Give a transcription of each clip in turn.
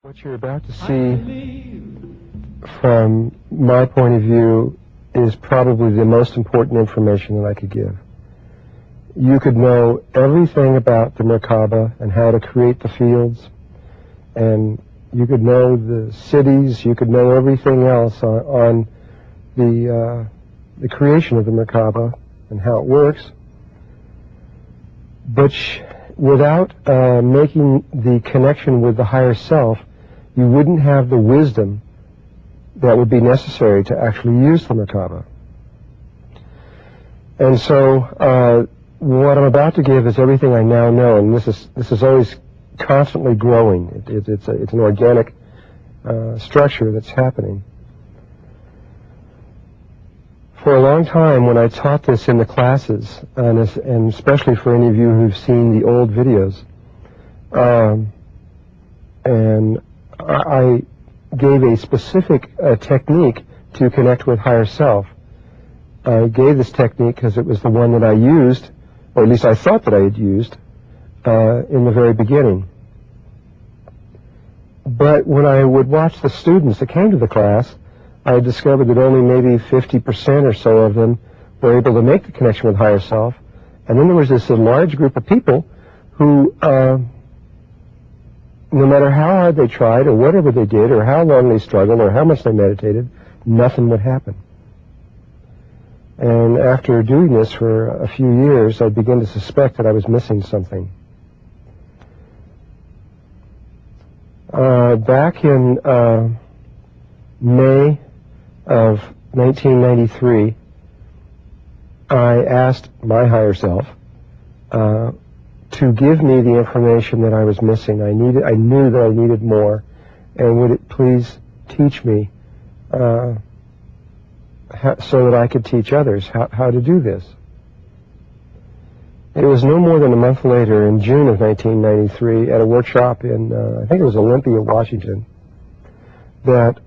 What you're about to see, from my point of view, is probably the most important information that I could give. You could know everything about the Merkaba and how to create the fields, and you could know the cities, you could know everything else on the creation of the Merkaba and how it works, but without making the connection with the higher self, you wouldn't have the wisdom that would be necessary to actually use the Merkaba. And so what I'm about to give is everything I now know, and this is always constantly growing. It's an organic structure that's happening. For a long time, when I taught this in the classes, and especially for any of you who've seen the old videos, and I gave a specific technique to connect with higher self. I gave this technique because it was the one that I used, or at least I thought that I had used, in the very beginning. But when I would watch the students that came to the class, I discovered that only maybe 50% or so of them were able to make the connection with higher self. And then there was this large group of people who, no matter how hard they tried, or whatever they did, or how long they struggled, or how much they meditated, nothing would happen. And after doing this for a few years, I began to suspect that I was missing something. Back in May of 1993, I asked my higher self to give me the information that I was missing. I knew that I needed more, and would it please teach me so that I could teach others how to do this. It was no more than a month later, in June of 1993, at a workshop in, I think it was Olympia, Washington, that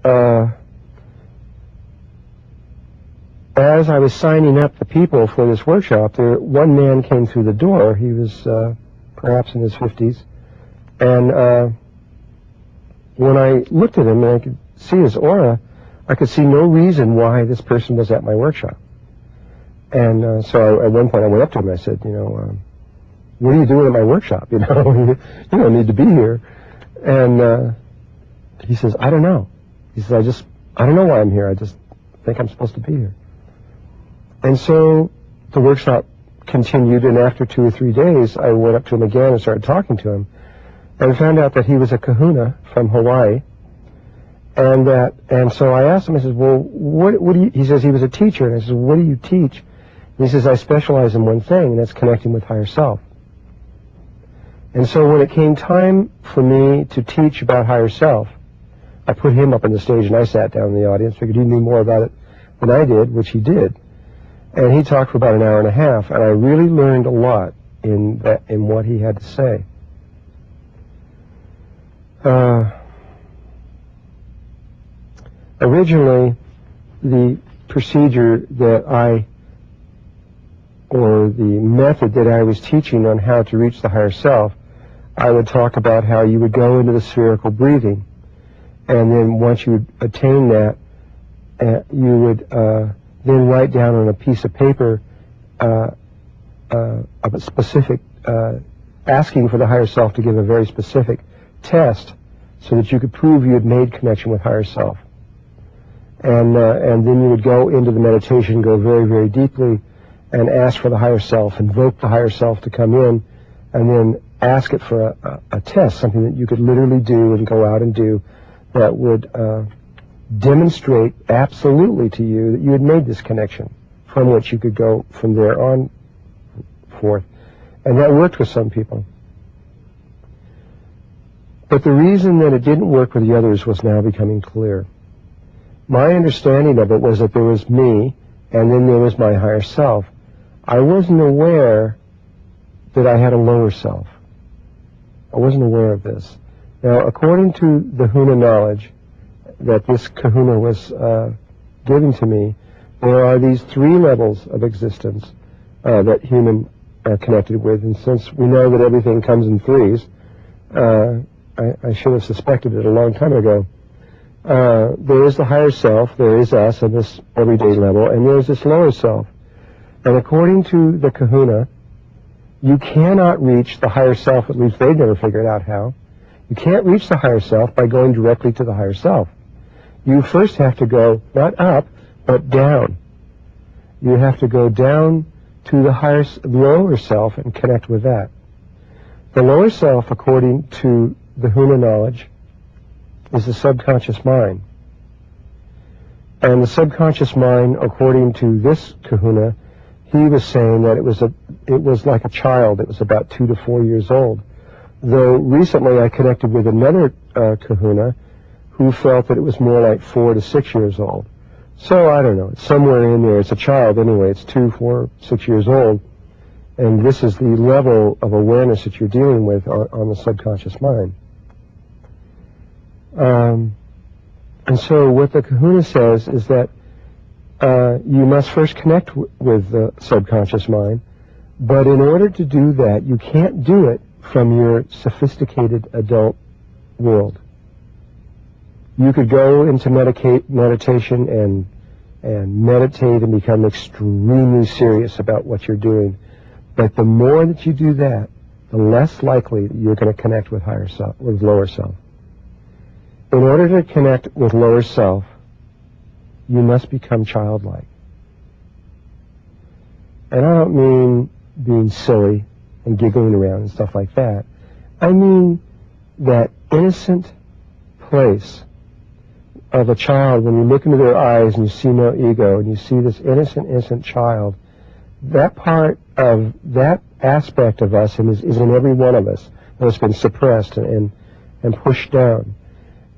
as I was signing up the people for this workshop, one man came through the door. He was perhaps in his 50s, and when I looked at him and I could see his aura, I could see no reason why this person was at my workshop. And so at one point I went up to him and I said, what are you doing at my workshop? You don't need to be here. And he says, I don't know. He says, I don't know why I'm here. I just think I'm supposed to be here. And so the workshop continued, and after 2 or 3 days, I went up to him again and started talking to him, and found out that he was a kahuna from Hawaii, and so I asked him, I said, well, what do you, he says he was a teacher, and I said, what do you teach? And he says, I specialize in one thing, and that's connecting with higher self. And so when it came time for me to teach about higher self, I put him up on the stage, and I sat down in the audience, figured he knew more about it than I did, which he did. And he talked for about an hour and a half, and I really learned a lot in what he had to say. Originally, the procedure or the method that I was teaching on how to reach the higher self, I would talk about how you would go into the spherical breathing, and then once you attain that, you would then write down on a piece of paper a specific, asking for the higher self to give a very specific test so that you could prove you had made connection with higher self. And then you would go into the meditation, go very, very deeply, and ask for the higher self, invoke the higher self to come in, and then ask it for a test, something that you could literally do and go out and do that would demonstrate absolutely to you that you had made this connection, from which you could go from there on forth. And that worked with some people. But the reason that it didn't work with the others was now becoming clear. My understanding of it was that there was me, and then there was my higher self. I wasn't aware that I had a lower self. I wasn't aware of this. Now, according to the Huna knowledge that this kahuna was giving to me, there are these 3 levels of existence that human are connected with, and since we know that everything comes in threes, I should have suspected it a long time ago. There is the higher self, there is us on this everyday level, and there's this lower self. And according to the Kahuna, you cannot reach the higher self, at least they've never figured out how. You can't reach the higher self by going directly to the higher self. You first have to go, not up, but down. You have to go down to the lower self and connect with that. The lower self, according to the Huna knowledge, is the subconscious mind. And the subconscious mind, according to this Kahuna, he was saying that it was like a child. It was about 2 to 4 years old. Though recently I connected with another Kahuna who felt that it was more like 4 to 6 years old. So I don't know. It's somewhere in there. It's a child anyway. It's 2, 4, 6 years old. And this is the level of awareness that you're dealing with on the subconscious mind. And so what the Kahuna says is that you must first connect with the subconscious mind, but in order to do that, you can't do it from your sophisticated adult world. You could go into meditation and meditate and become extremely serious about what you're doing, but the more that you do that, the less likely that you're going to connect with higher self, with lower self. In order to connect with lower self, you must become childlike. And I don't mean being silly and giggling around and stuff like that. I mean that innocent place of a child when you look into their eyes and you see no ego and you see this innocent child. That part of that aspect of us is in every one of us that's been suppressed and pushed down.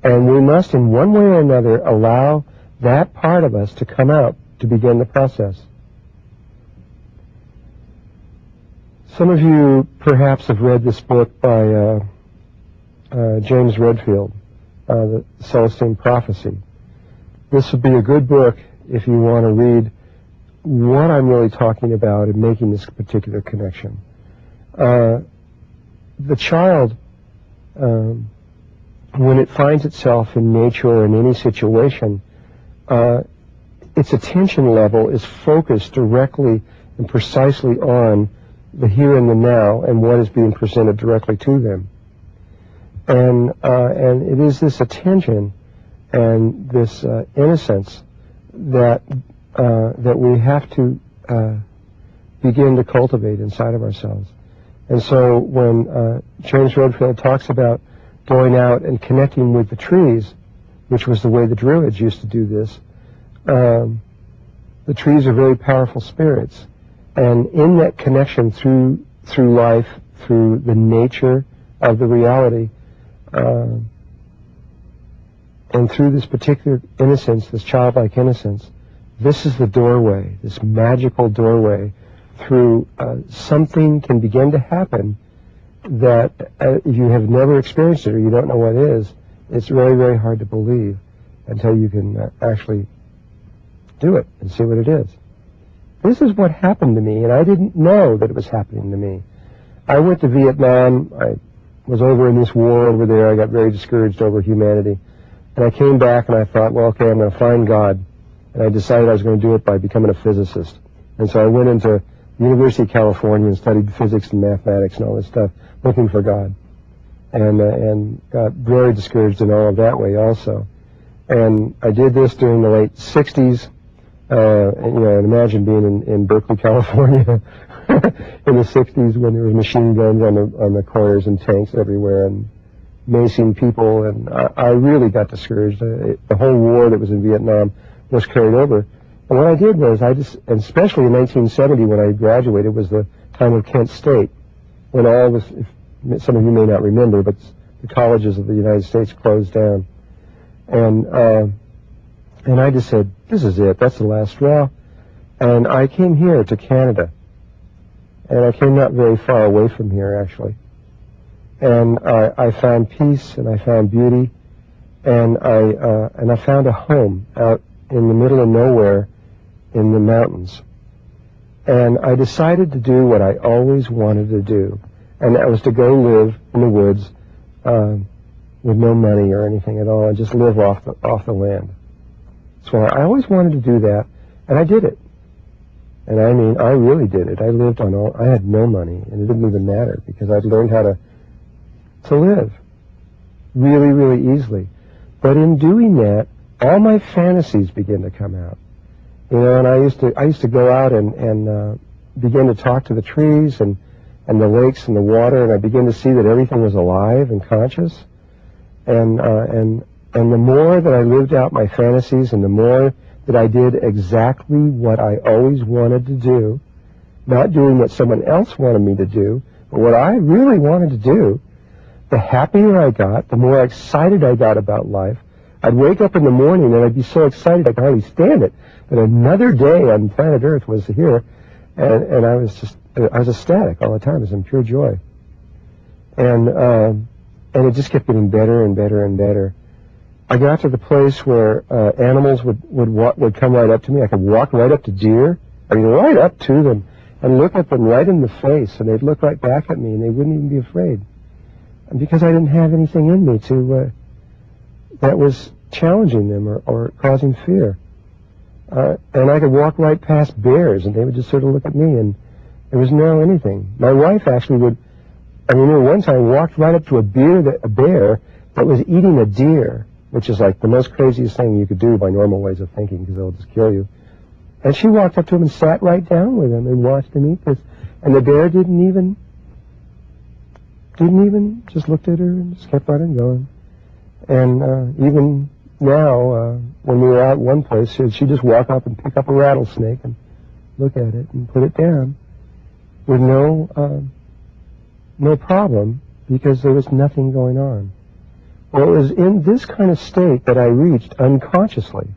And we must, in one way or another, allow that part of us to come out to begin the process. Some of you perhaps have read this book by James Redfield, The Celestine Prophecy. This would be a good book if you want to read what I'm really talking about in making this particular connection. The child, when it finds itself in nature or in any situation, its attention level is focused directly and precisely on the here and the now and what is being presented directly to them. And it is this attention and this innocence that we have to begin to cultivate inside of ourselves. And so when James Redfield talks about going out and connecting with the trees, which was the way the Druids used to do this, the trees are very powerful spirits. And in that connection through life, through the nature of the reality, and through this particular innocence, this childlike innocence, this is the doorway, this magical doorway through something can begin to happen that if you have never experienced it or you don't know what it is, it's very, very hard to believe until you can actually do it and see what it is. This is what happened to me, and I didn't know that it was happening to me. I went to Vietnam. I was over in this war over there. I got very discouraged over humanity. And I came back and I thought, well, okay, I'm going to find God. And I decided I was going to do it by becoming a physicist. And so I went into the University of California and studied physics and mathematics and all this stuff, looking for God. And got very discouraged in all of that way also. And I did this during the late 60s. And imagine being in Berkeley, California in the 60s when there was machine guns on the corners and tanks everywhere and macing people. And I really got discouraged. The whole war that was in Vietnam was carried over. And what I did was and especially in 1970 when I graduated, was the time of Kent State, when all this, some of you may not remember, but the colleges of the United States closed down. And I just said, this is it. That's the last straw. And I came here to Canada. And I came not very far away from here, actually. And I found peace and I found beauty. And I found a home out in the middle of nowhere in the mountains. And I decided to do what I always wanted to do. And that was to go live in the woods with no money or anything at all and just live off the land. So I always wanted to do that, and I did it. And I mean, I really did it. I lived on I had no money, and it didn't even matter because I'd learned how to live really, really easily. But in doing that, all my fantasies began to come out. You know, and I used to go out and begin to talk to the trees and the lakes and the water, and I began to see that everything was alive and conscious. And the more that I lived out my fantasies, and the more that I did exactly what I always wanted to do, not doing what someone else wanted me to do, but what I really wanted to do, the happier I got, the more excited I got about life. I'd wake up in the morning and I'd be so excited I could hardly stand it. But another day on planet Earth was here, and I was ecstatic all the time. It was in pure joy. And it just kept getting better and better and better. I got to the place where animals would come right up to me. I could walk right up to deer, right up to them, and look at them right in the face, and they'd look right back at me, and they wouldn't even be afraid. And because I didn't have anything in me that was challenging them or causing fear. And I could walk right past bears, and they would just sort of look at me, and there was no anything. My wife actually would, one time I walked right up to a bear that was eating a deer, which is like the most craziest thing you could do by normal ways of thinking, because they'll just kill you. And she walked up to him and sat right down with him and watched him eat this. And the bear didn't even just looked at her and just kept on going. And even now, when we were out one place, she'd just walk up and pick up a rattlesnake and look at it and put it down with no problem, because there was nothing going on. Well, it was in this kind of state that I reached unconsciously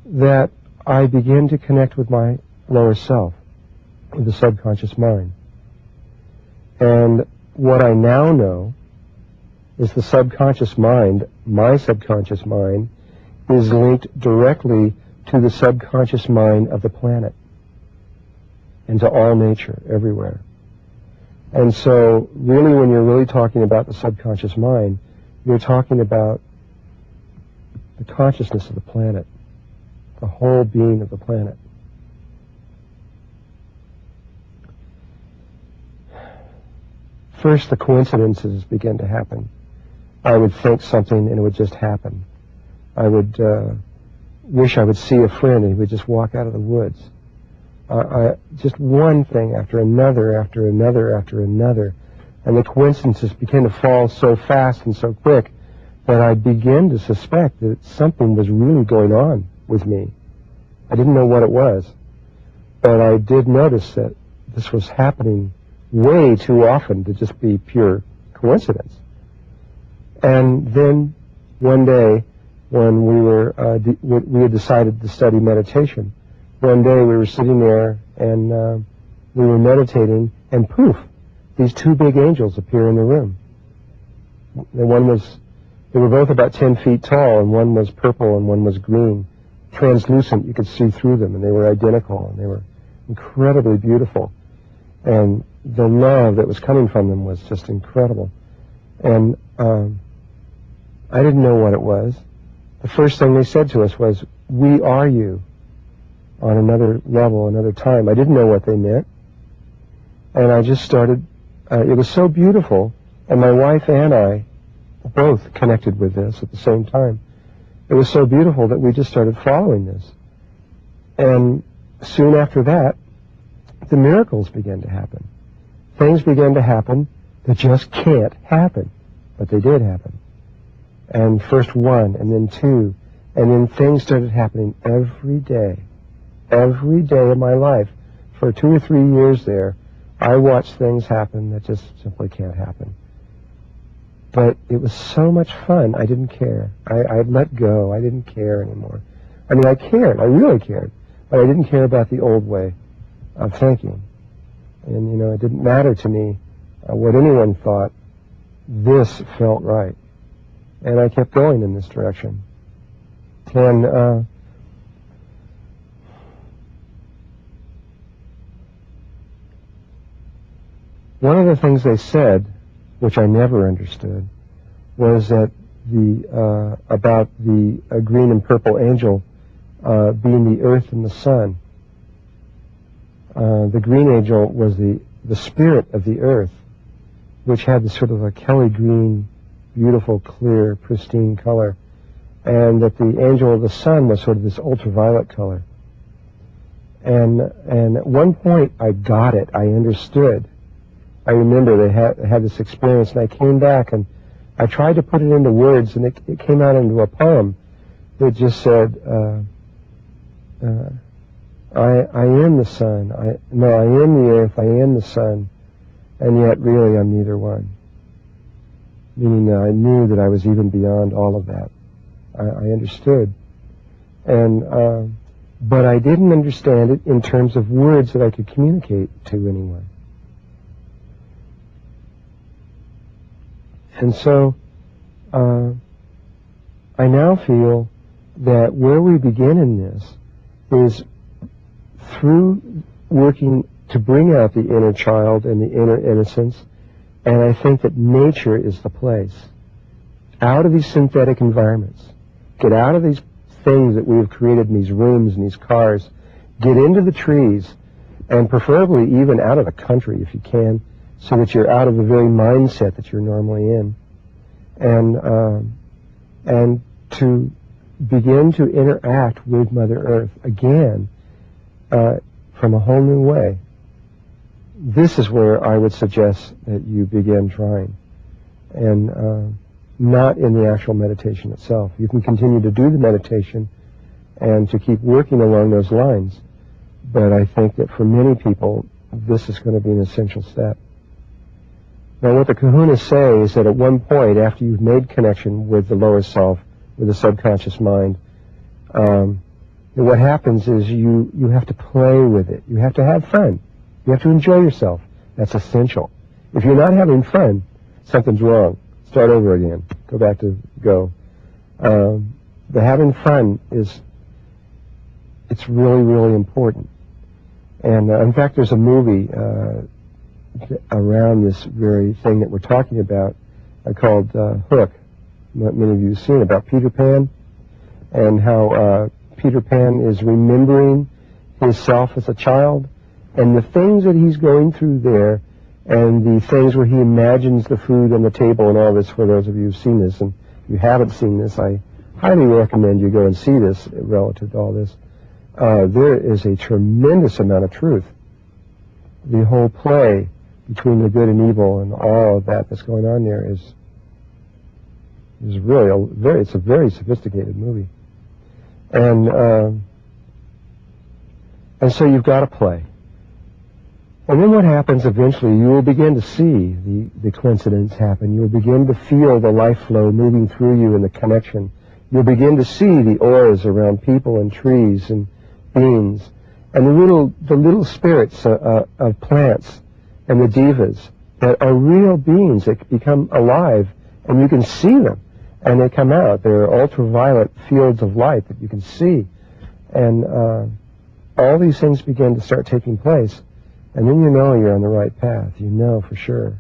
that I began to connect with my lower self, with the subconscious mind. And what I now know is the subconscious mind, my subconscious mind, is linked directly to the subconscious mind of the planet and to all nature, everywhere. And so, really, when you're really talking about the subconscious mind, you're talking about the consciousness of the planet, the whole being of the planet. First, the coincidences begin to happen. I would think something and it would just happen. I would wish I would see a friend and he would just walk out of the woods. Just one thing after another, after another, after another. And the coincidences began to fall so fast and so quick that I began to suspect that something was really going on with me. I didn't know what it was, but I did notice that this was happening way too often to just be pure coincidence. And then one day, when we had decided to study meditation, one day we were sitting there and we were meditating, and poof, these two big angels appear in the room. And they were both about 10 feet tall, and one was purple and one was green, translucent. You could see through them, and they were identical, and they were incredibly beautiful. And the love that was coming from them was just incredible. And I didn't know what it was. The first thing they said to us was, "We are you," on another level, another time. I didn't know what they meant. And I just started, it was so beautiful, and my wife and I both connected with this at the same time. It was so beautiful that we just started following this. And soon after that, the miracles began to happen. Things began to happen that just can't happen, but they did happen. And first one, and then two, and then things started happening every day of my life. For 2 or 3 years there, I watched things happen that just simply can't happen. But it was so much fun, I didn't care. I let go, I didn't care anymore. I mean, I cared, I really cared, but I didn't care about the old way of thinking. And, it didn't matter to me what anyone thought. This felt right. And I kept going in this direction. And one of the things they said which I never understood, was that about the green and purple angel being the earth and the sun. The green angel was the spirit of the earth, which had this sort of a Kelly green, beautiful, clear, pristine color, and that the angel of the sun was sort of this ultraviolet color. And at one point I got it, I understood. I remember they had this experience, and I came back and I tried to put it into words, and it came out into a poem that just said, I am the sun, I am the earth, I am the sun, and yet really I'm neither one. Meaning that I knew that I was even beyond all of that. I understood. And, but I didn't understand it in terms of words that I could communicate to anyone. And so, I now feel that where we begin in this is through working to bring out the inner child and the inner innocence, and I think that nature is the place. Out of these synthetic environments. Get out of these things that we have created in these rooms and these cars. Get into the trees, and preferably even out of the country if you can, so that you're out of the very mindset that you're normally in. And to begin to interact with Mother Earth again from a whole new way. This is where I would suggest that you begin trying, and not in the actual meditation itself. You can continue to do the meditation and to keep working along those lines, but I think that for many people this is going to be an essential step. Now what the kahunas say is that at one point, after you've made connection with the lower self, with the subconscious mind, what happens is you have to play with it. You have to have fun. You have to enjoy yourself. That's essential. If you're not having fun, something's wrong. Start over again. Go back to go. The having fun it's really, really important. And in fact, there's a movie around this very thing that we're talking about called Hook. Many of you have seen about Peter Pan, and how Peter Pan is remembering himself as a child, and the things that he's going through there, and the things where he imagines the food on the table and all this. For those of you who've seen this, and if you haven't seen this, I highly recommend you go and see this relative to all this. There is a tremendous amount of truth. The whole play between the good and evil and all of that that's going on there is really it's a very sophisticated movie. And so you've got to play. And then what happens eventually, you will begin to see the coincidence happen. You'll begin to feel the life flow moving through you and the connection. You'll begin to see the auras around people and trees and beings, and the little spirits of plants and the divas that are real beings that become alive, and you can see them, and they come out. They're ultraviolet fields of light that you can see, and all these things begin to start taking place, and then you know you're on the right path. You know for sure.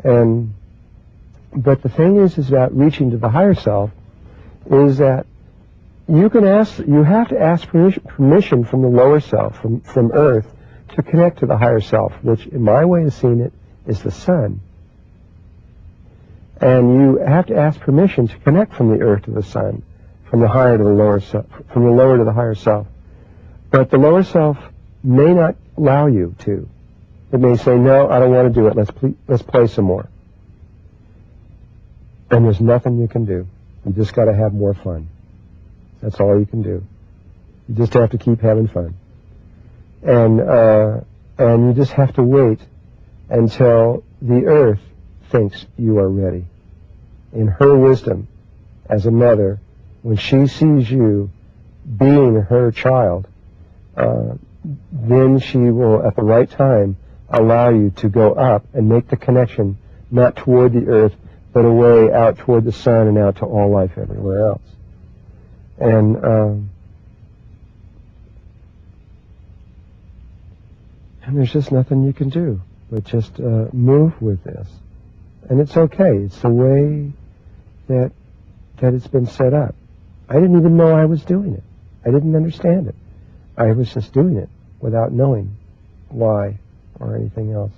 But the thing is about reaching to the higher self is that you have to ask permission from the lower self, from Earth, to connect to the higher self, which in my way of seeing it is the sun. And you have to ask permission to connect from the Earth to the sun, from the higher to the lower self, from the lower to the higher self. But the lower self may not allow you to. It may say, no, I don't want to do it. Let's play some more. And there's nothing you can do. You just got to have more fun. That's all you can do. You just have to keep having fun. And you just have to wait until the Earth thinks you are ready. In her wisdom, as a mother, when she sees you being her child, then she will, at the right time, allow you to go up and make the connection, not toward the Earth, but away out toward the sun and out to all life everywhere else. And there's just nothing you can do but just move with this. And it's okay. It's the way that it's been set up. I didn't even know I was doing it. I didn't understand it. I was just doing it without knowing why or anything else.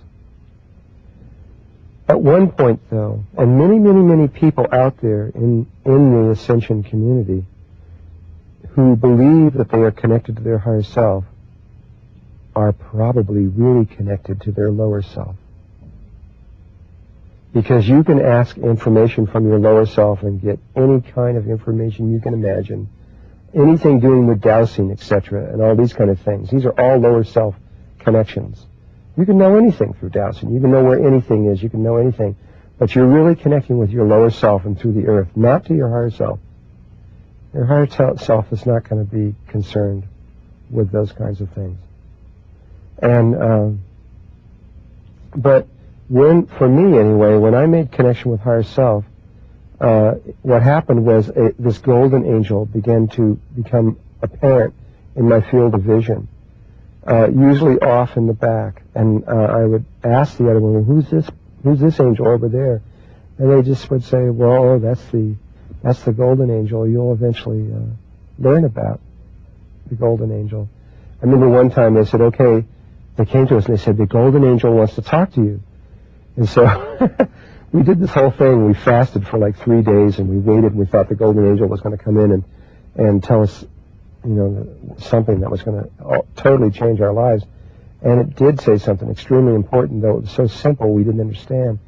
At one point, though, and many, many, many people out there in the Ascension community who believe that they are connected to their higher self are probably really connected to their lower self. Because you can ask information from your lower self and get any kind of information you can imagine. Anything doing with dowsing, etc., and all these kind of things. These are all lower self connections. You can know anything through dowsing. You can know where anything is. You can know anything. But you're really connecting with your lower self and through the earth, not to your higher self. Your higher self is not going to be concerned with those kinds of things. And, but for me anyway, when I made connection with higher self, what happened was this golden angel began to become apparent in my field of vision, usually off in the back. And I would ask the other woman, who's this angel over there? And they just would say, well, that's the golden angel. You'll eventually learn about the golden angel. I remember one time they said, okay, they came to us and they said, the golden angel wants to talk to you. And so we did this whole thing. We fasted for like 3 days, and we waited, and we thought the golden angel was going to come in and tell us, something that was going to totally change our lives. And it did say something extremely important, though it was so simple we didn't understand.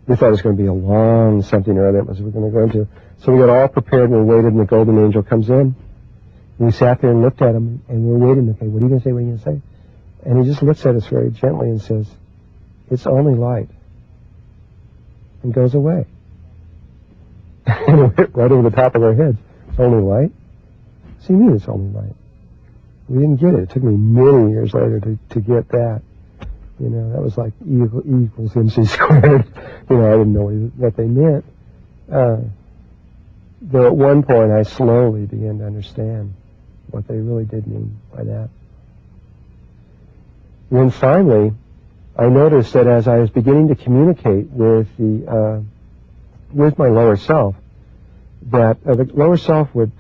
We thought it was going to be a long something or other it was we were going to go into. So we got all prepared, and we waited, and the golden angel comes in. And we sat there and looked at him, and we were waiting. Okay, what are you going to say? What are you going to say? And he just looks at us very gently and says, it's only light. And goes away. And it went right over the top of our heads. It's only light? What do you mean it's only light? We didn't get it. It took me many years later to get that. That was like E equals MC squared. I didn't know what they meant. Though at one point I slowly began to understand what they really did mean by that. And then finally, I noticed that as I was beginning to communicate with with my lower self, that the lower self would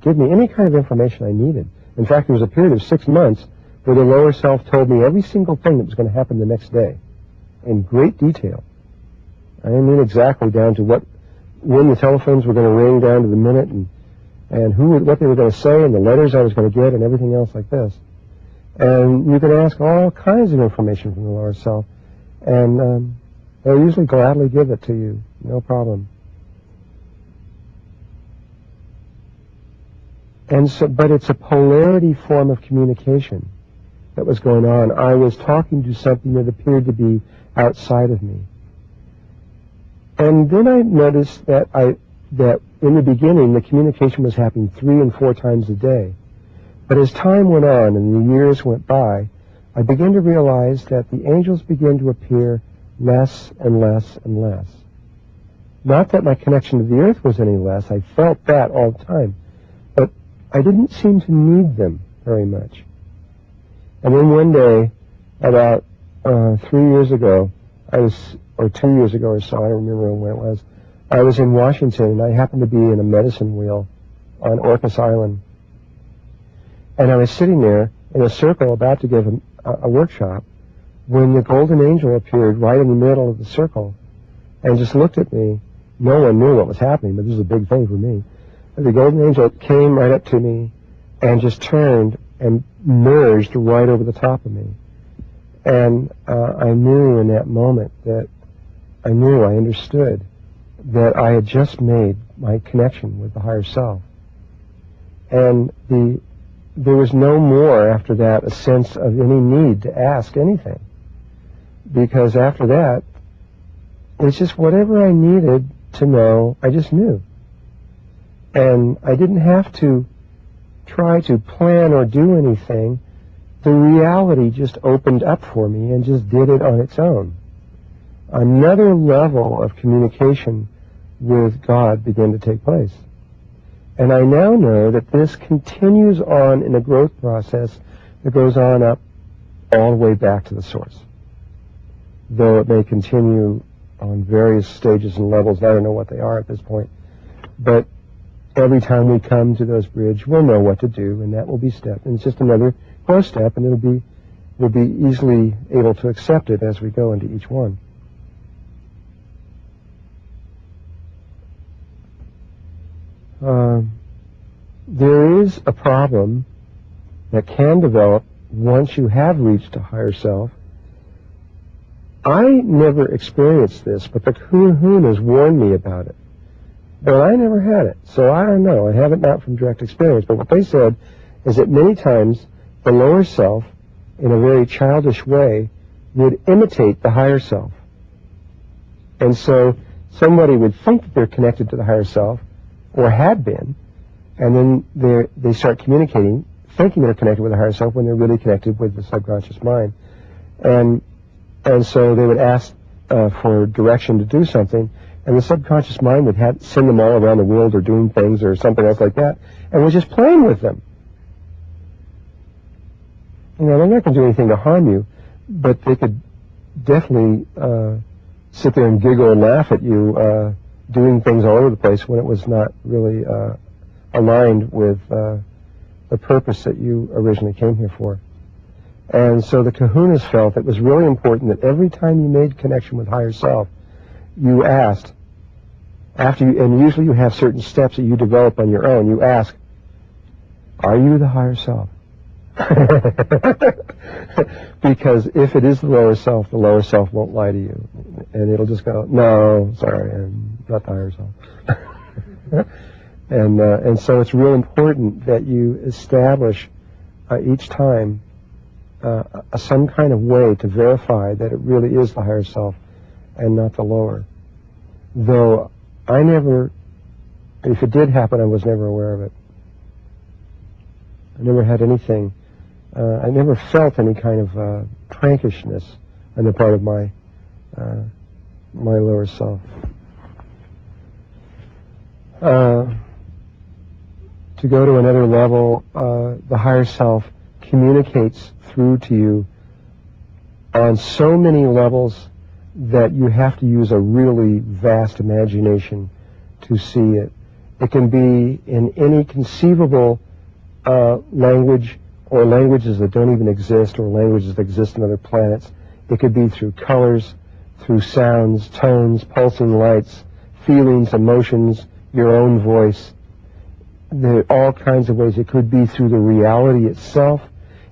give me any kind of information I needed. In fact, there was a period of 6 months where the lower self told me every single thing that was going to happen the next day, in great detail. I mean exactly down to when the telephones were going to ring, down to the minute, and what they were going to say, and the letters I was going to get, and everything else like this. And you can ask all kinds of information from the lower self, and they'll usually gladly give it to you, no problem. And so, but it's a polarity form of communication that was going on. I was talking to something that appeared to be outside of me. And then I noticed that in the beginning the communication was happening 3 and 4 times a day. But as time went on and the years went by, I began to realize that the angels began to appear less and less and less. Not that my connection to the earth was any less. I felt that all the time. But I didn't seem to need them very much. And then one day, about 3 years ago, or 2 years ago or so, I don't remember when it was, I was in Washington, and I happened to be in a medicine wheel on Orcas Island. And I was sitting there in a circle about to give a workshop when the golden angel appeared right in the middle of the circle and just looked at me. No one knew what was happening, but this was a big thing for me. And the golden angel came right up to me and just turned and merged right over the top of me. And I knew in that moment that I understood that I had just made my connection with the higher self. And there was no more after that a sense of any need to ask anything. Because after that, it's just whatever I needed to know, I just knew. And I didn't have to try to plan or do anything. The reality just opened up for me and just did it on its own. Another level of communication with God began to take place. And I now know that this continues on in a growth process that goes on up all the way back to the source. Though it may continue on various stages and levels. I don't know what they are at this point. But every time we come to those bridges, we'll know what to do, and that will be step. And it's just another growth step, and we'll be easily able to accept it as we go into each one. There is a problem that can develop once you have reached a higher self. I never experienced this, but the kahunas warned me about it. But I never had it, so I don't know. I have it not from direct experience, but what they said is that many times the lower self, in a very childish way, would imitate the higher self. And so somebody would think that they're connected to the higher self, or had been, and then they start communicating, thinking they're connected with the higher self when they're really connected with the subconscious mind. And so they would ask for direction to do something, and the subconscious mind would send them all around the world or doing things or something else like that, and was just playing with them. You know, they're not going to do anything to harm you, but they could definitely sit there and giggle and laugh at you doing things all over the place when it was not really aligned with the purpose that you originally came here for. And so the kahunas felt it was really important that every time you made connection with higher self, you asked, and usually you have certain steps that you develop on your own, you ask, are you the higher self? Because if it is the lower self won't lie to you. And it'll just go, no, sorry, I'm not the higher self. And so it's real important that you establish each time some kind of way to verify that it really is the higher self and not the lower. Though I never, if it did happen, I was never aware of it. I never had anything, I never felt any kind of prankishness on the part of my lower self. To go to another level, the higher self communicates through to you on so many levels that you have to use a really vast imagination to see it. It can be in any conceivable language, or languages that don't even exist, or languages that exist on other planets. It could be through colors, through sounds, tones, pulsing lights, feelings, emotions, your own voice. There are all kinds of ways. It could be through the reality itself.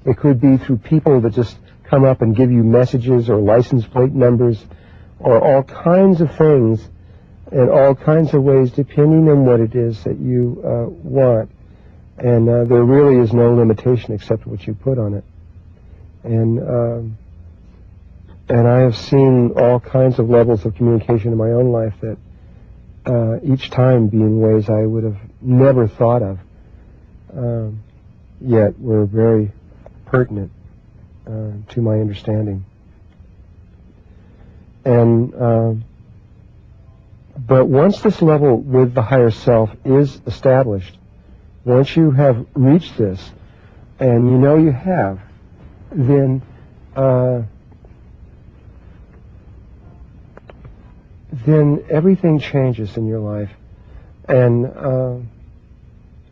It could be through people that just come up and give you messages or license plate numbers, or all kinds of things in all kinds of ways, depending on what it is that you want. And there really is no limitation except what you put on it. And I have seen all kinds of levels of communication in my own life that each time be in ways I would have never thought of, yet were very pertinent to my understanding. And but once this level with the higher self is established, once you have reached this, and you know you have, then everything changes in your life, and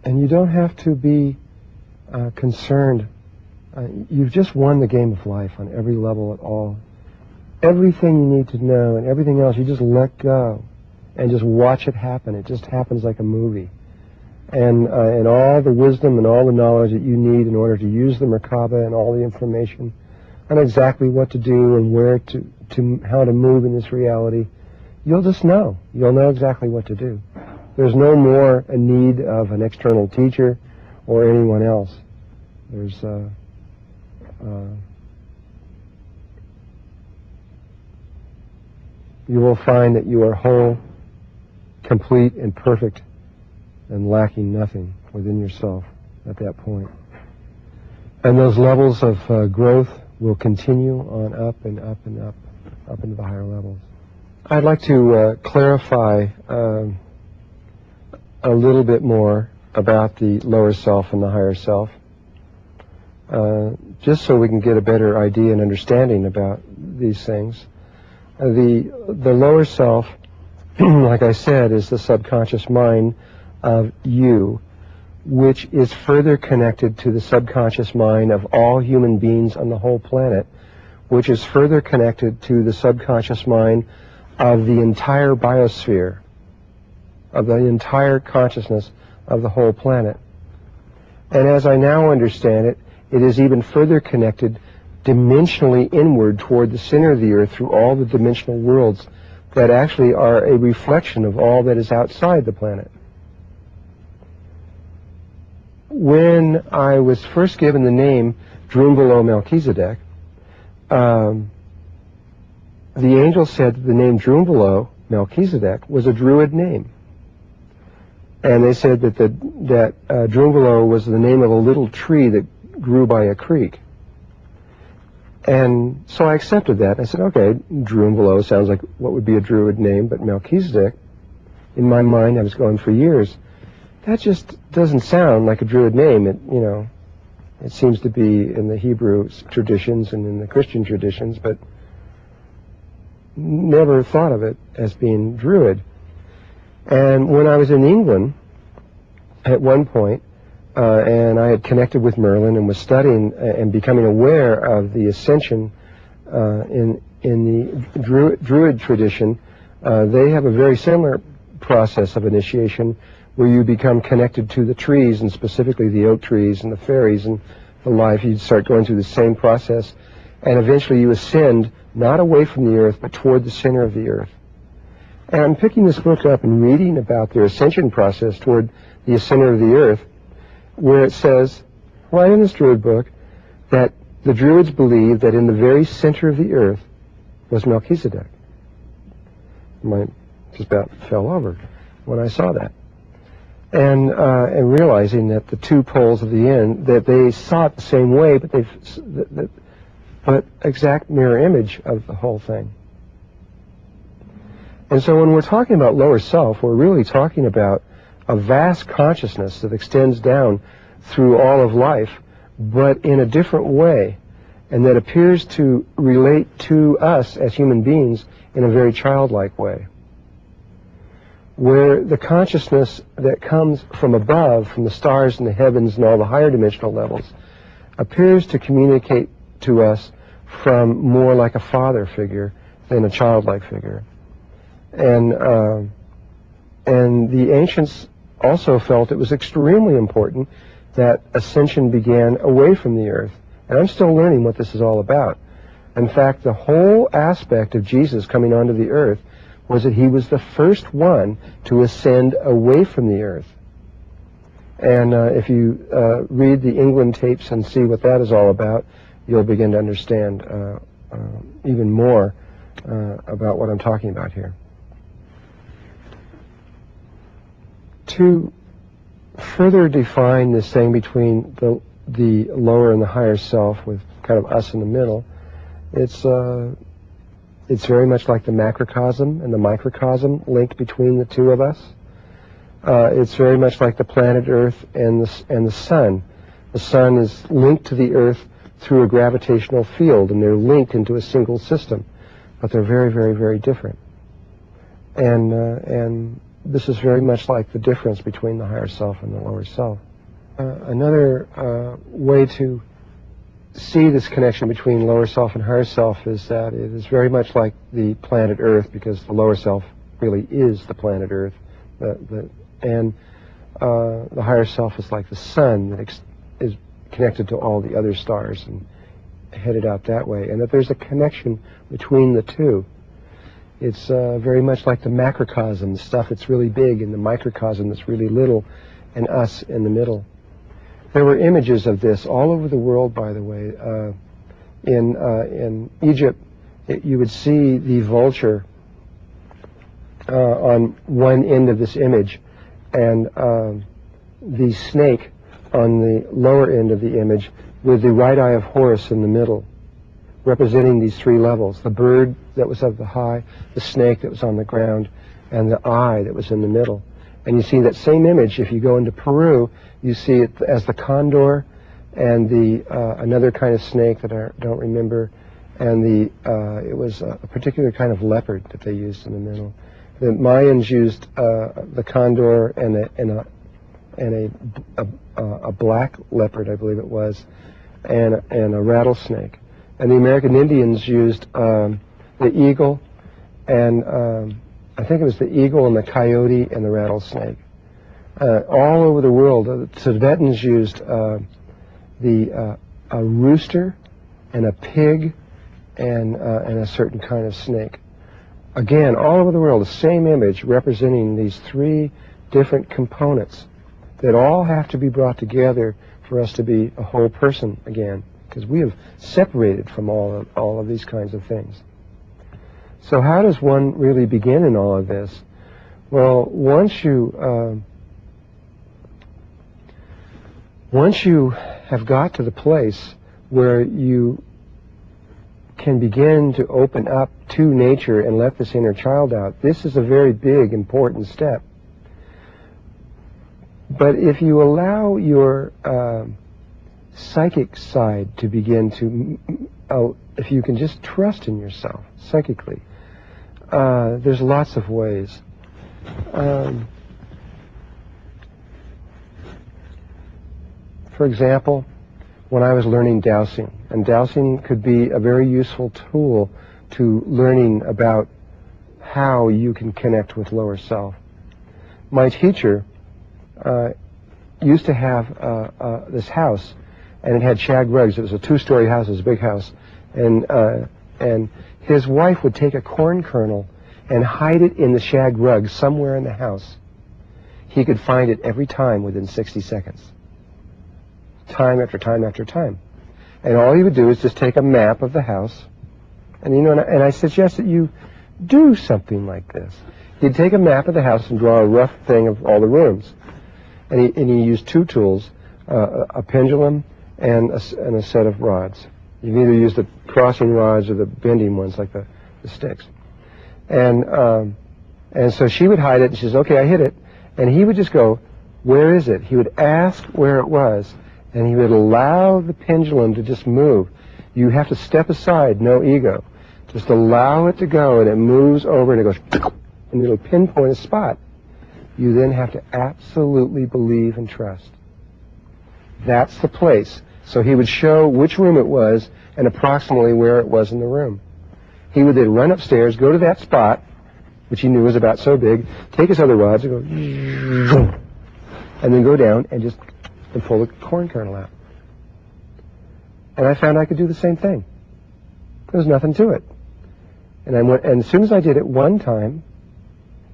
you don't have to be concerned. You've just won the game of life on every level at all. Everything you need to know and everything else, you just let go and just watch it happen. It just happens like a movie. And all the wisdom and all the knowledge that you need in order to use the Merkaba and all the information on exactly what to do and where to how to move in this reality, you'll just know. You'll know exactly what to do. There's no more a need of an external teacher or anyone else. There's you will find that you are whole, complete, and perfect, and lacking nothing within yourself at that point. And those levels of growth will continue on up and up and up, up into the higher levels. I'd like to clarify a little bit more about the lower self and the higher self, just so we can get a better idea and understanding about these things. The lower self, like I said, is the subconscious mind of you, which is further connected to the subconscious mind of all human beings on the whole planet, which is further connected to the subconscious mind of the entire biosphere, of the entire consciousness of the whole planet. And as I now understand it, it is even further connected dimensionally inward toward the center of the earth through all the dimensional worlds that actually are a reflection of all that is outside the planet. When I was first given the name Drunvalo Melchizedek, the angel said that the name Drunvalo Melchizedek was a Druid name. And they said that Drunvalo was the name of a little tree that grew by a creek. And so I accepted that. I said, okay, Drunvalo sounds like what would be a Druid name, but Melchizedek, in my mind, I was going for years, that just doesn't sound like a Druid name. It seems to be in the Hebrew traditions and in the Christian traditions, but never thought of it as being Druid. And when I was in England, at one point, and I had connected with Merlin and was studying and becoming aware of the ascension in the Druid tradition, they have a very similar process of initiation where you become connected to the trees, and specifically the oak trees and the fairies and the life. You start going through the same process, and eventually you ascend not away from the earth but toward the center of the earth. And I'm picking this book up and reading about their ascension process toward the center of the earth, where it says, right in this Druid book, that the Druids believed that in the very center of the earth was Melchizedek. I just about fell over when I saw that. And realizing that the two poles of the end, that they saw it the same way, but exact mirror image of the whole thing. And so when we're talking about lower self, we're really talking about a vast consciousness that extends down through all of life, but in a different way, and that appears to relate to us as human beings in a very childlike way, where the consciousness that comes from above, from the stars and the heavens and all the higher dimensional levels, appears to communicate to us from more like a father figure than a childlike figure. And the ancients also felt it was extremely important that ascension began away from the earth. And I'm still learning what this is all about. In fact, the whole aspect of Jesus coming onto the earth was that he was the first one to ascend away from the earth. And if you read the England tapes and see what that is all about, you'll begin to understand even more about what I'm talking about here. To further define this thing between the lower and the higher self, with kind of us in the middle, it's very much like the macrocosm and the microcosm linked between the two of us. It's very much like the planet Earth and the sun. The sun is linked to the Earth through a gravitational field, and they're linked into a single system, but they're very, very, very different. And this is very much like the difference between the higher self and the lower self. Another way to see this connection between lower self and higher self is that it is very much like the planet Earth, because the lower self really is the planet Earth, and the higher self is like the sun that is connected to all the other stars and headed out that way, and that there's a connection between the two. It's very much like the macrocosm, the stuff that's really big, and the microcosm that's really little, and us in the middle. There were images of this all over the world, by the way. In Egypt, you would see the vulture on one end of this image, and the snake on the lower end of the image, with the right eye of Horus in the middle, representing these three levels: the bird that was of the high, the snake that was on the ground, and the eye that was in the middle. And you see that same image if you go into Peru. You see it as the condor and the another kind of snake that I don't remember, and it was a particular kind of leopard that they used in the middle. The Mayans used the condor and a black leopard, I believe it was, and a rattlesnake. And the American Indians used the eagle, and I think it was the eagle and the coyote and the rattlesnake. All over the world, the Tibetans used a rooster and a pig and a certain kind of snake. Again, all over the world, the same image representing these three different components that all have to be brought together for us to be a whole person again, because we have separated from all of these kinds of things. So how does one really begin in all of this? Well, once you have got to the place where you can begin to open up to nature and let this inner child out, this is a very big, important step. But if you allow your psychic side to begin to, if you can just trust in yourself psychically, there's lots of ways. For example, when I was learning dowsing, and dowsing could be a very useful tool to learning about how you can connect with lower self. My teacher used to have this house, and it had shag rugs. It was a two-story house. It was a big house, and his wife would take a corn kernel and hide it in the shag rug somewhere in the house. He could find it every time within 60 seconds. Time after time after time. And all he would do is just take a map of the house, and and I suggest that you do something like this. He'd take a map of the house and draw a rough thing of all the rooms. And he used two tools, a pendulum and a set of rods. You can either use the crossing rods or the bending ones, like the sticks. And so she would hide it, and she says, okay, I hit it. And he would just go, where is it? He would ask where it was, and he would allow the pendulum to just move. You have to step aside, no ego. Just allow it to go, and it moves over, and it goes, and it'll pinpoint a spot. You then have to absolutely believe and trust. That's the place. So he would show which room it was and approximately where it was in the room. He would then run upstairs, go to that spot, which he knew was about so big, take his other rods and go, and then go down and pull the corn kernel out. And I found I could do the same thing. There was nothing to it. And as soon as I did it one time,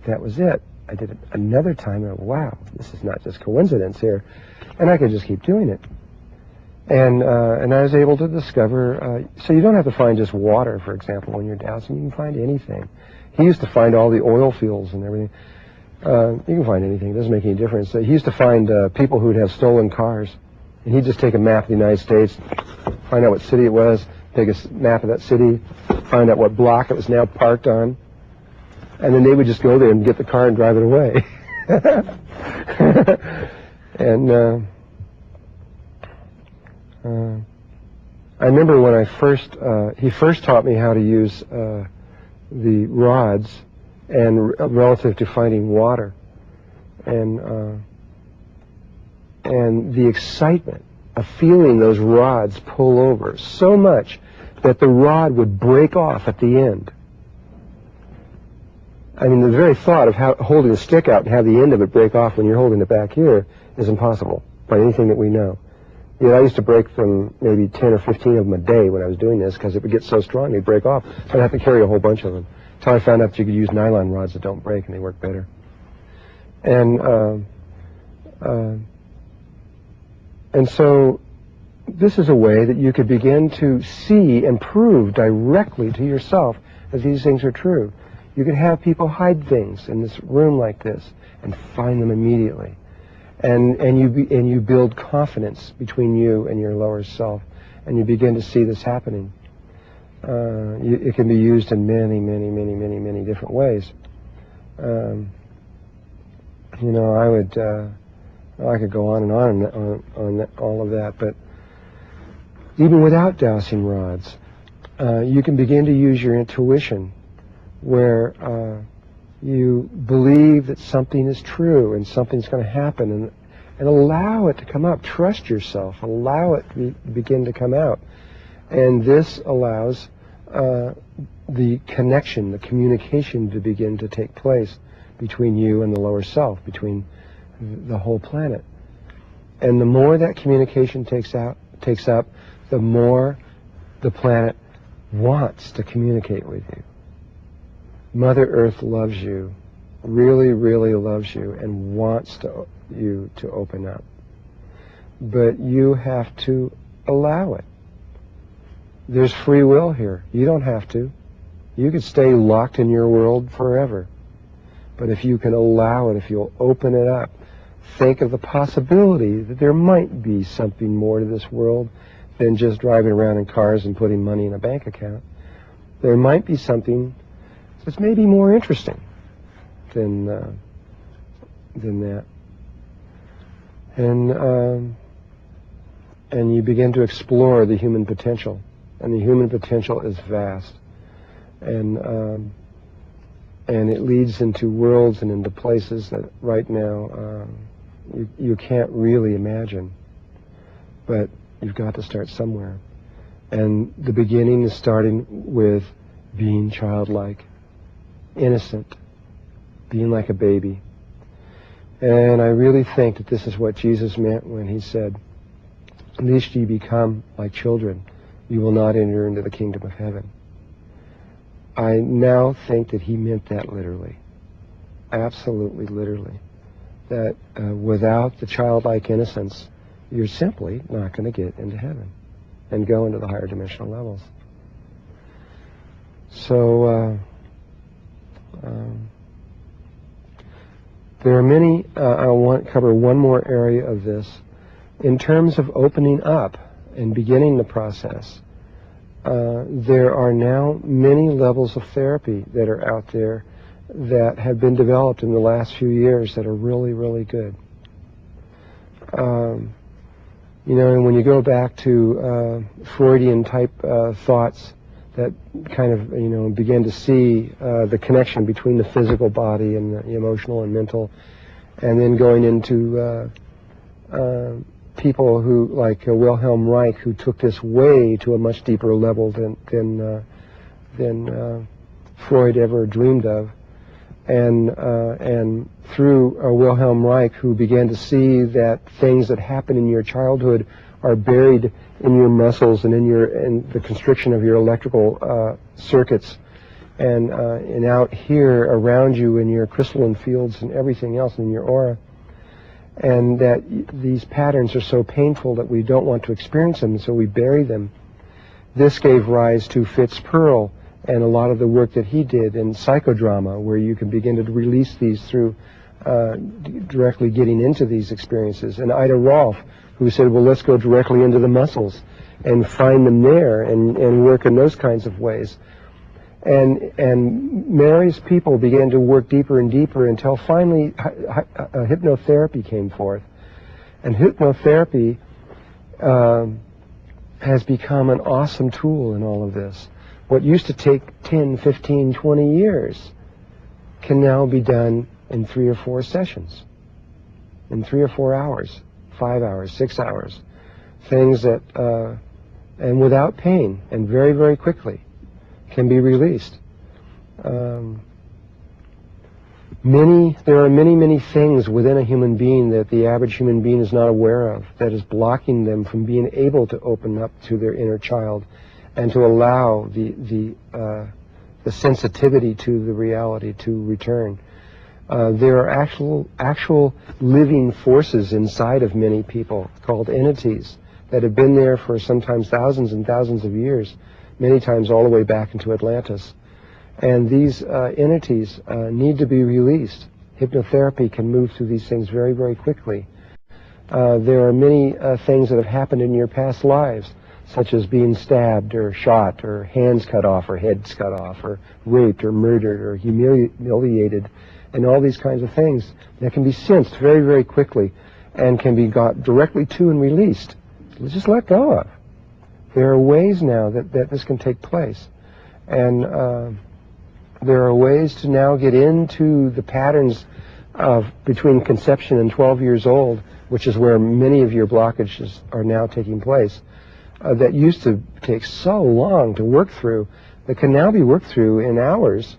that was it. I did it another time, and wow, this is not just coincidence here. And I could just keep doing it. And I was able to discover, so you don't have to find just water, for example, when you're dowsing. You can find anything. He used to find all the oil fields and everything. You can find anything. It doesn't make any difference. He used to find people who would have stolen cars. And he'd just take a map of the United States, find out what city it was, take a map of that city, find out what block it was now parked on, and then they would just go there and get the car and drive it away. And I remember when he first taught me how to use the rods and relative to finding water, and the excitement of feeling those rods pull over so much that the rod would break off at the end. I mean, the very thought of holding the stick out and have the end of it break off when you're holding it back here is impossible by anything that we know. You know, I used to break from maybe 10 or 15 of them a day when I was doing this, because it would get so strong they'd break off. So I'd have to carry a whole bunch of them. Until I found out that you could use nylon rods that don't break, and they work better. And so this is a way that you could begin to see and prove directly to yourself that these things are true. You could have people hide things in this room like this and find them immediately. And you build confidence between you and your lower self, and you begin to see this happening. It can be used in many, many, many, many, many different ways. You know, I could go on and on all of that, but even without dowsing rods, you can begin to use your intuition, where you believe that something is true and something's going to happen, and allow it to come up. Trust yourself. Allow it to begin to come out. And this allows the connection, the communication to begin to take place between you and the lower self, between the whole planet. And the more that communication takes up, the more the planet wants to communicate with you. Mother Earth loves you, really, really loves you, and wants you to open up. But you have to allow it. There's free will here. You don't have to. You could stay locked in your world forever. But if you can allow it, if you'll open it up, think of the possibility that there might be something more to this world than just driving around in cars and putting money in a bank account. There might be something that's maybe more interesting than that. And you begin to explore the human potential. And the human potential is vast. And it leads into worlds and into places that right now you can't really imagine. But you've got to start somewhere. And the beginning is starting with being childlike, innocent, being like a baby. And I really think that this is what Jesus meant when he said, "Lest ye become like children, you will not enter into the kingdom of heaven." I now think that he meant that literally, absolutely literally, that without the childlike innocence, you're simply not going to get into heaven and go into the higher dimensional levels. So there are many, I want to cover one more area of this. In terms of opening up and beginning the process, there are now many levels of therapy that are out there that have been developed in the last few years that are really, really good. You know, and when you go back to Freudian type thoughts that kind of, you know, begin to see the connection between the physical body and the emotional and mental, and then going into people who, like Wilhelm Reich, who took this way to a much deeper level than Freud ever dreamed of, and through Wilhelm Reich, who began to see that things that happen in your childhood are buried in your muscles and in the constriction of your electrical circuits, and out here around you in your crystalline fields and everything else in your aura. And that these patterns are so painful that we don't want to experience them, so we bury them. This gave rise to Fitz Pearl and a lot of the work that he did in psychodrama, where you can begin to release these through directly getting into these experiences. And Ida Rolf, who said, well, let's go directly into the muscles and find them there and work in those kinds of ways. And Mary's people began to work deeper and deeper until finally hypnotherapy came forth. And hypnotherapy has become an awesome tool in all of this. What used to take 10, 15, 20 years can now be done in 3 or 4 sessions, in 3 or 4 hours, 5 hours, 6 hours. Things that, and without pain, and very, very quickly, can be released. There are many, many things within a human being that the average human being is not aware of, that is blocking them from being able to open up to their inner child and to allow the sensitivity to the reality to return. There are actual living forces inside of many people called entities that have been there for sometimes thousands and thousands of years, many times all the way back into Atlantis. And these entities need to be released. Hypnotherapy can move through these things very, very quickly. There are many things that have happened in your past lives, such as being stabbed or shot or hands cut off or heads cut off or raped or murdered or humiliated, and all these kinds of things that can be sensed very, very quickly and can be got directly to and released. Just let go of. There are ways now that this can take place. And there are ways to now get into the patterns of between conception and 12 years old, which is where many of your blockages are now taking place, that used to take so long to work through, that can now be worked through in hours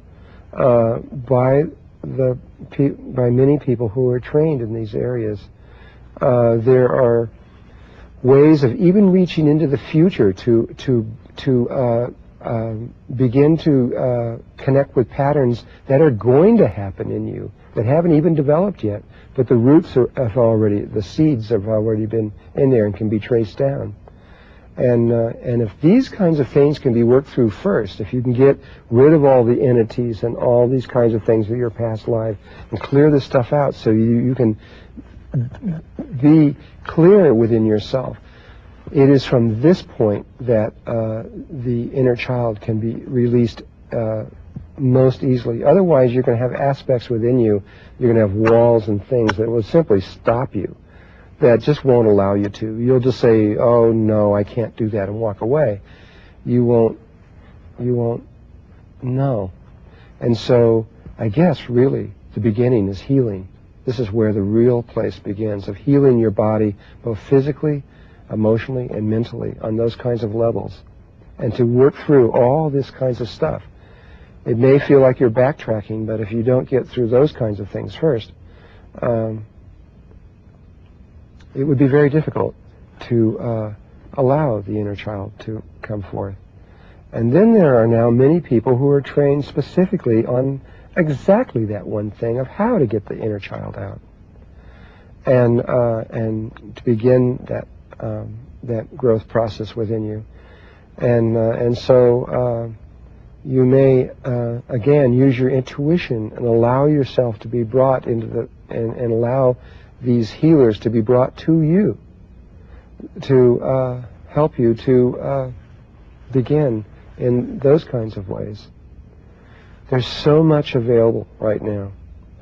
by many people who are trained in these areas. There are ways of even reaching into the future to begin to connect with patterns that are going to happen in you, that haven't even developed yet, but the roots the seeds have already been in there and can be traced down. And if these kinds of things can be worked through first, if you can get rid of all the entities and all these kinds of things of your past life and clear this stuff out so you can be clear within yourself, it is from this point that the inner child can be released most easily. Otherwise, you're going to have aspects within you, you're going to have walls and things that will simply stop you, that just won't allow you to. You'll just say, oh no, I can't do that, and walk away. You won't know. And so, I guess, really, the beginning is healing. This is where the real place begins, of healing your body, both physically, emotionally, and mentally, on those kinds of levels. And to work through all this kinds of stuff. It may feel like you're backtracking, but if you don't get through those kinds of things first, it would be very difficult to allow the inner child to come forth. And then there are now many people who are trained specifically on exactly that one thing of how to get the inner child out, and to begin that growth process within you. And so you may again use your intuition and allow yourself to be brought into and allow these healers to be brought to you to help you to begin in those kinds of ways. There's so much available right now.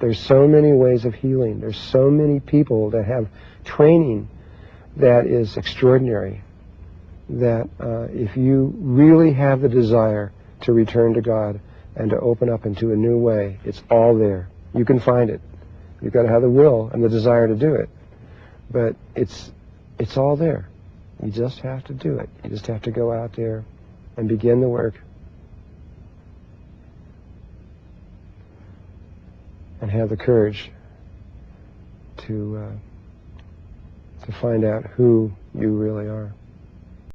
There's so many ways of healing. There's so many people that have training that is extraordinary, that if you really have the desire to return to God and to open up into a new way, it's all there. You can find it. You've got to have the will and the desire to do it. But it's all there. You just have to do it. You just have to go out there and begin the work. And have the courage to find out who you really are.